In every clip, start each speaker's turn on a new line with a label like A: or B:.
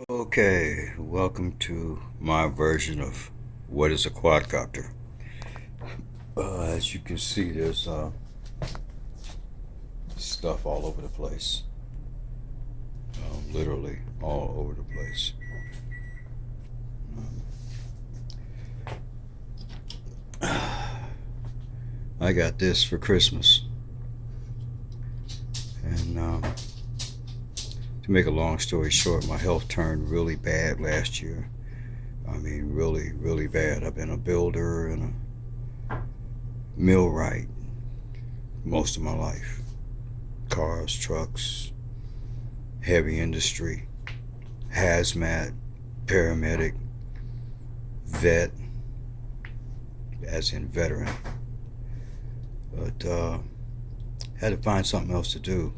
A: Okay, welcome to my version of what is a quadcopter. As you can see, there's stuff all over the place. Literally all over the place. I got this for Christmas. And to make a long story short, my health turned really bad last year. I mean, really, really bad. I've been a builder and a millwright most of my life. Cars, trucks, heavy industry, hazmat, paramedic, vet, as in veteran. But had to find something else to do.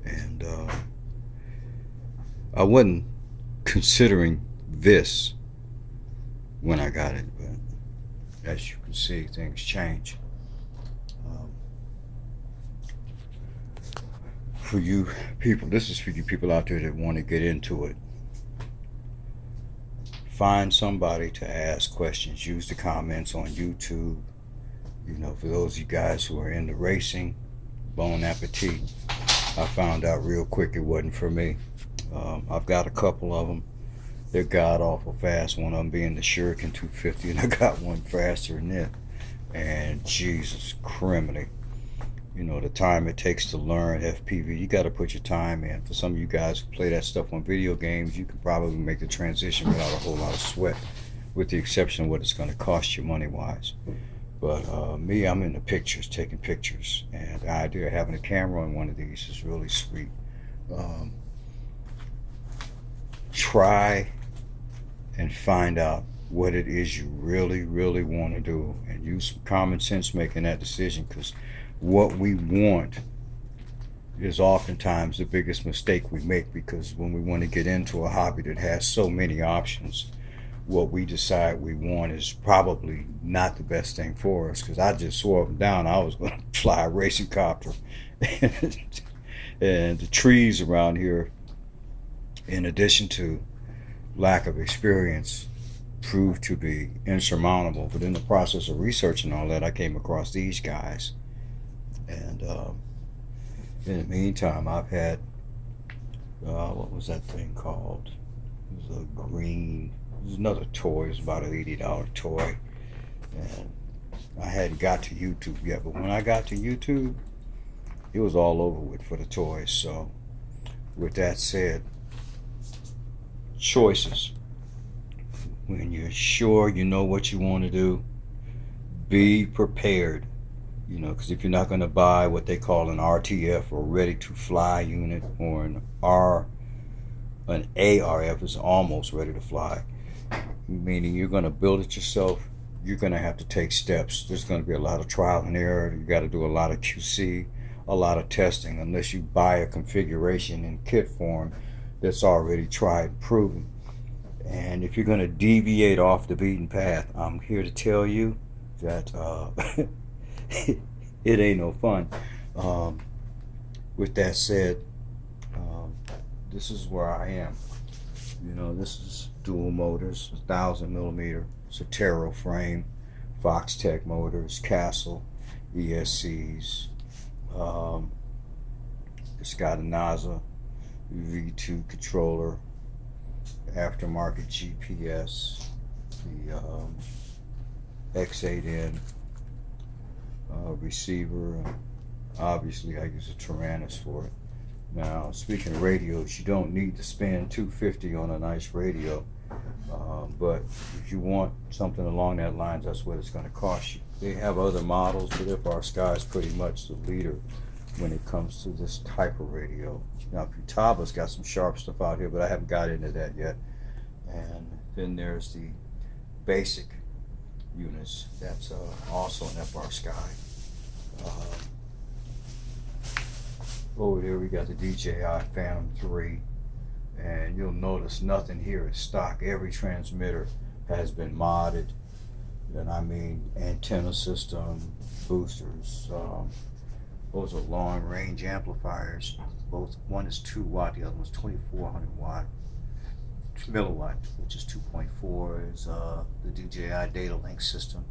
A: And I wasn't considering this when I got it, but as you can see, things change. For you people, this is for you people out there that want to get into it. Find somebody to ask questions. Use the comments on YouTube. You know, for those of you guys who are into racing, bon appetit. I found out real quick it wasn't for me. I've got a couple of them. They're god awful fast. One of them being the Shuriken 250, and I got one faster than it. And Jesus criminy. You know, the time it takes to learn FPV, you got to put your time in. For some of you guys who play that stuff on video games, you can probably make the transition without a whole lot of sweat, with the exception of what it's going to cost you money-wise. But me, I'm into pictures, taking pictures. And the idea of having a camera on one of these is really sweet. Try and find out what it is you really, really want to do, and use some common sense making that decision, because what we want is oftentimes the biggest mistake we make, because when we want to get into a hobby that has so many options, what we decide we want is probably not the best thing for us. Because I just swore up and down I was going to fly a racing copter. And the trees around here, in addition to lack of experience, proved to be insurmountable. But in the process of researching all that, I came across these guys. And in the meantime, I've had, what was that thing called? It was a green, it was another toy. It was about an $80 toy. And I hadn't got to YouTube yet. But when I got to YouTube, it was all over with for the toys. So with that said, choices. When you're sure you know what you want to do, be prepared. You know, because if you're not going to buy what they call an RTF, or ready to fly unit, or an ARF is almost ready to fly, meaning you're going to build it yourself, you're going to have to take steps. There's going to be a lot of trial and error. You got to do a lot of QC, a lot of testing, unless you buy a configuration in kit form that's already tried and proven. And if you're going to deviate off the beaten path, I'm here to tell you that it ain't no fun. With that said, this is where I am. You know, this is dual motors, 1,000mm. It's a Taro frame, Foxtech motors, Castle, ESCs. It's got a NASA V2 controller, aftermarket GPS, the X8N receiver. Obviously, I use a Tyrannus for it. Now, speaking of radios, you don't need to spend $250 on a nice radio, but if you want something along that lines, that's what it's going to cost you. They have other models, but FrSky is pretty much the leader when it comes to this type of radio. Now, Futaba's got some sharp stuff out here, but I haven't got into that yet. And then there's the basic units. That's also an FrSky. Over there we got the DJI Phantom 3, and you'll notice nothing here is stock. Every transmitter has been modded, and I mean antenna system, boosters. Those are long range amplifiers. Both, one is 2 watt, the other one's 2400 watt. milliwatt, which is 2.4, is the DJI data link system.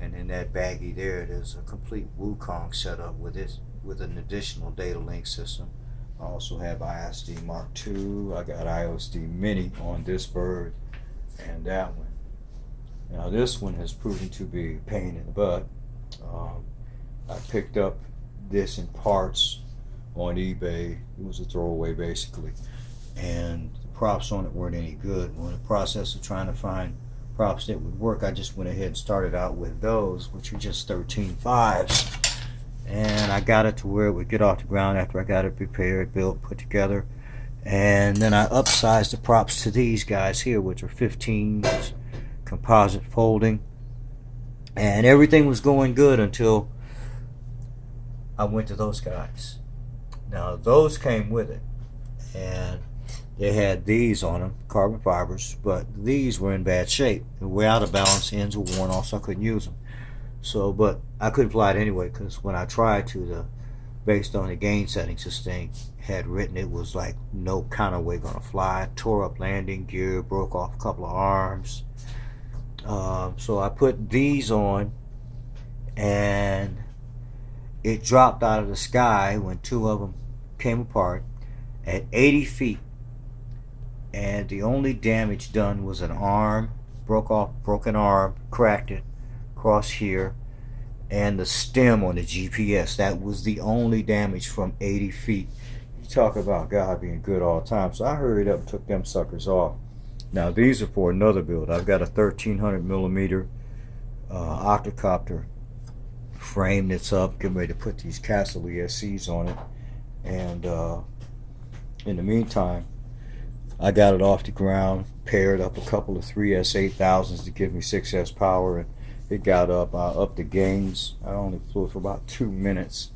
A: And in that baggie there, there's a complete Wukong setup with an additional data link system. I also have ISD Mark II. I got ISD Mini on this bird and that one. Now this one has proven to be a pain in the butt. I picked up this in parts on eBay. It was a throwaway basically, and the props on it weren't any good. In the process of trying to find props that would work, I just went ahead and started out with those, which were just 13.5s, and I got it to where it would get off the ground after I got it prepared, built, put together. And then I upsized the props to these guys here, which are 15s, composite folding, and everything was going good until I went to those guys. Now those came with it, and they had these on them, carbon fibers, but these were in bad shape. They were out of balance, ends were worn off, so I couldn't use them. So, but I couldn't fly it anyway, because when I tried to, based on the gain settings this thing had written, it was like no kind of way gonna fly. Tore up landing gear, broke off a couple of arms. So I put these on, and it dropped out of the sky when two of them came apart at 80 feet. And the only damage done was an arm, broken arm, cracked it across here, and the stem on the GPS. That was the only damage from 80 feet. You talk about God being good all the time. So I hurried up and took them suckers off. Now these are for another build. I've got a 1300 millimeter octocopter frame that's up, getting ready to put these Castle ESCs on it. And in the meantime, I got it off the ground, paired up a couple of 3S8000s to give me 6S power, and it got up. I upped the gains. I only flew it for about 2 minutes.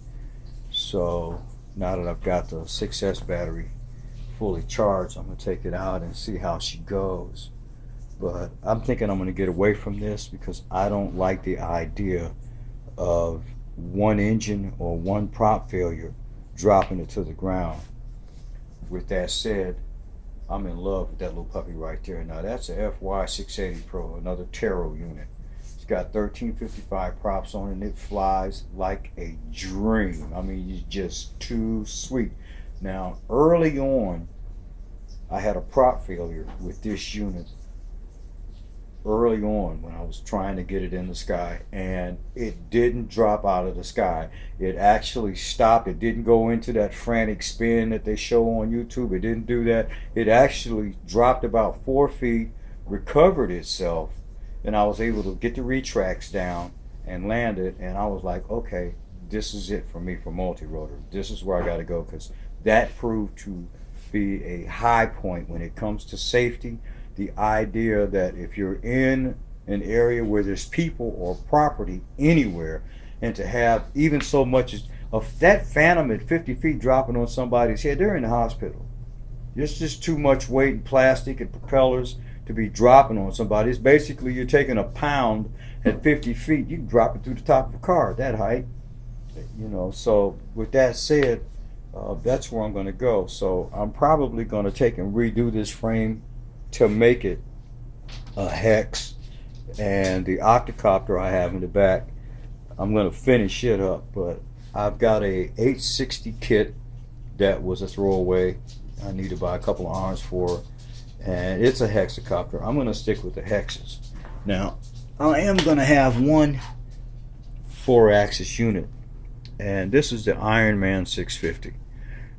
A: So now that I've got the 6S battery fully charged, I'm going to take it out and see how she goes. But I'm thinking I'm going to get away from this, because I don't like the idea of one engine or one prop failure dropping it to the ground. With that said, I'm in love with that little puppy right there. Now that's a FY 680 Pro, another Taro unit. It's got 1355 props on it, and it flies like a dream. I mean, it's just too sweet. Now early on, I had a prop failure with this unit early on when I was trying to get it in the sky, and it didn't drop out of the sky. It actually stopped. It didn't go into that frantic spin that they show on YouTube. It didn't do that. It actually dropped about 4 feet, recovered itself, and I was able to get the retracts down and land it. And I was like, okay, this is it for me for Multirotor. This is where I got to go, because that proved to be a high point when it comes to safety. The idea that if you're in an area where there's people or property anywhere, and to have even so much as that phantom at 50 feet dropping on somebody's head, they're in the hospital. It's just too much weight and plastic and propellers to be dropping on somebody. It's basically you're taking a pound at 50 feet. You can drop it through the top of a car at that height. You know, so with that said, that's where I'm going to go. So I'm probably going to take and redo this frame to make it a hex, and the octocopter I have in the back, I'm going to finish it up. But I've got a 860 kit that was a throwaway. I need to buy a couple of arms for, and it's a hexacopter. I'm going to stick with the hexes. Now I am going to have one 4-axis unit, and this is the Ironman 650.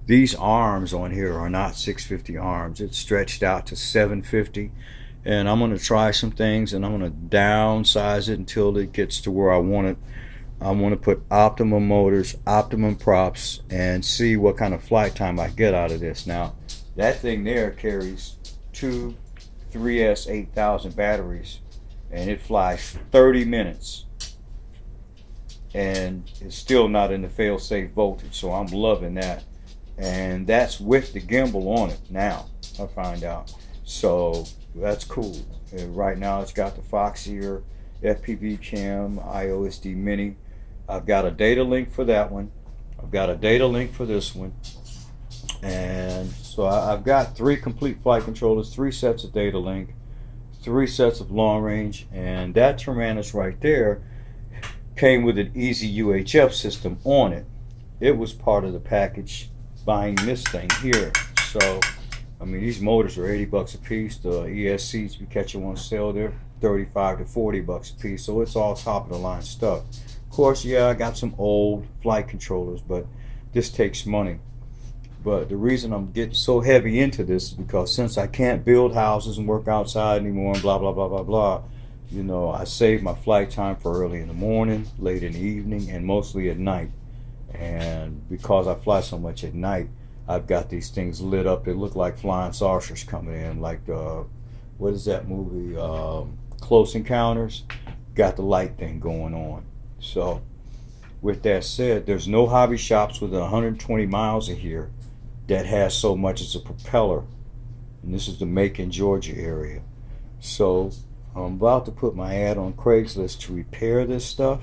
A: These arms on here are not 650 arms. It's stretched out to 750, and I'm going to try some things, and I'm going to downsize it until it gets to where I want it. I want to put optimum motors, optimum props, and see what kind of flight time I get out of this. Now that thing there carries two 3S8000 batteries, and it flies 30 minutes, and it's still not in the fail-safe voltage, so I'm loving that. And that's with the gimbal on it now, I find out. So that's cool. Right now it's got the Fox Ear, FPV cam, IOSD Mini. I've got a data link for that one. I've got a data link for this one. And so I've got 3 complete flight controllers, 3 sets of data link, 3 sets of long range, and that Tyrannus right there came with an easy UHF system on it. It was part of the package buying this thing here. So I mean, these motors are 80 bucks a piece. The ESCs we catch them on sale, they're 35 to 40 bucks a piece. So it's all top of the line stuff. Of course, yeah, I got some old flight controllers, but this takes money. But the reason I'm getting so heavy into this is because since I can't build houses and work outside anymore and blah, blah, blah, blah, blah, you know, I save my flight time for early in the morning, late in the evening, and mostly at night. And because I fly so much at night, I've got these things lit up. They look like flying saucers coming in, like what is that movie? Close Encounters. Got the light thing going on. So, with that said, there's no hobby shops within 120 miles of here that has so much as a propeller. And this is the Macon, Georgia area. So, I'm about to put my ad on Craigslist to repair this stuff.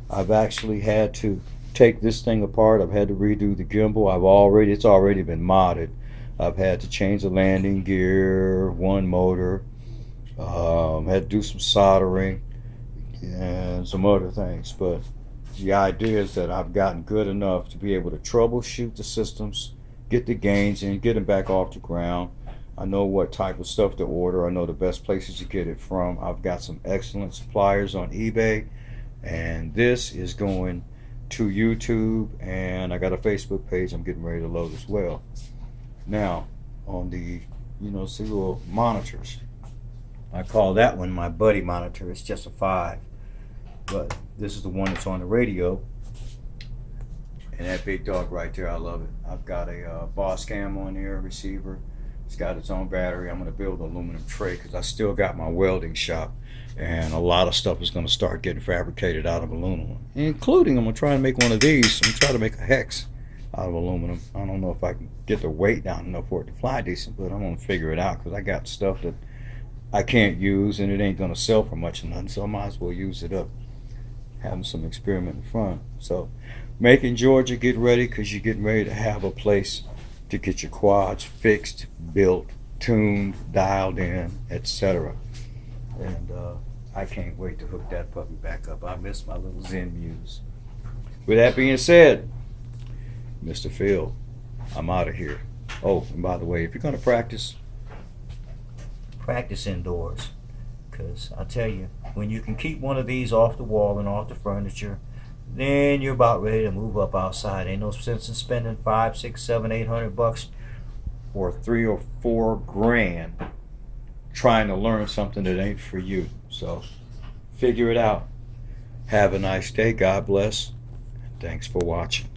A: I've actually had to take this thing apart. I've had to redo the gimbal. It's already been modded. I've had to change the landing gear, one motor, had to do some soldering and some other things. But the idea is that I've gotten good enough to be able to troubleshoot the systems, get the gains in, get them back off the ground. I know what type of stuff to order. I know the best places to get it from. I've got some excellent suppliers on eBay, and this is going to YouTube, and I got a Facebook page I'm getting ready to load as well. Now, on the, see little monitors, I call that one my buddy monitor. It's just a 5, but this is the one that's on the radio, and that big dog right there, I love it. I've got a Boss Cam on here, receiver. It's got its own battery. I'm going to build an aluminum tray because I still got my welding shop, and a lot of stuff is going to start getting fabricated out of aluminum, including I'm going to try and make one of these. I'm going to try to make a hex out of aluminum. I don't know if I can get the weight down enough for it to fly decent, but I'm going to figure it out because I got stuff that I can't use and it ain't going to sell for much or nothing, so I might as well use it up, having some experimental fun. So Macon, Georgia, get ready because you're getting ready to have a place to get your quads fixed, built, tuned, dialed in, etc. And I can't wait to hook that puppy back up. I miss my little Zen Muse. With that being said, Mr. Phil, I'm out of here. Oh, and by the way, if you're going to practice indoors. Because I tell you, when you can keep one of these off the wall and off the furniture, then you're about ready to move up outside. Ain't no sense in spending 5, 6, 7, 800 bucks or 3 or 4 grand trying to learn something that ain't for you. So figure it out. Have a nice day. God bless. Thanks for watching.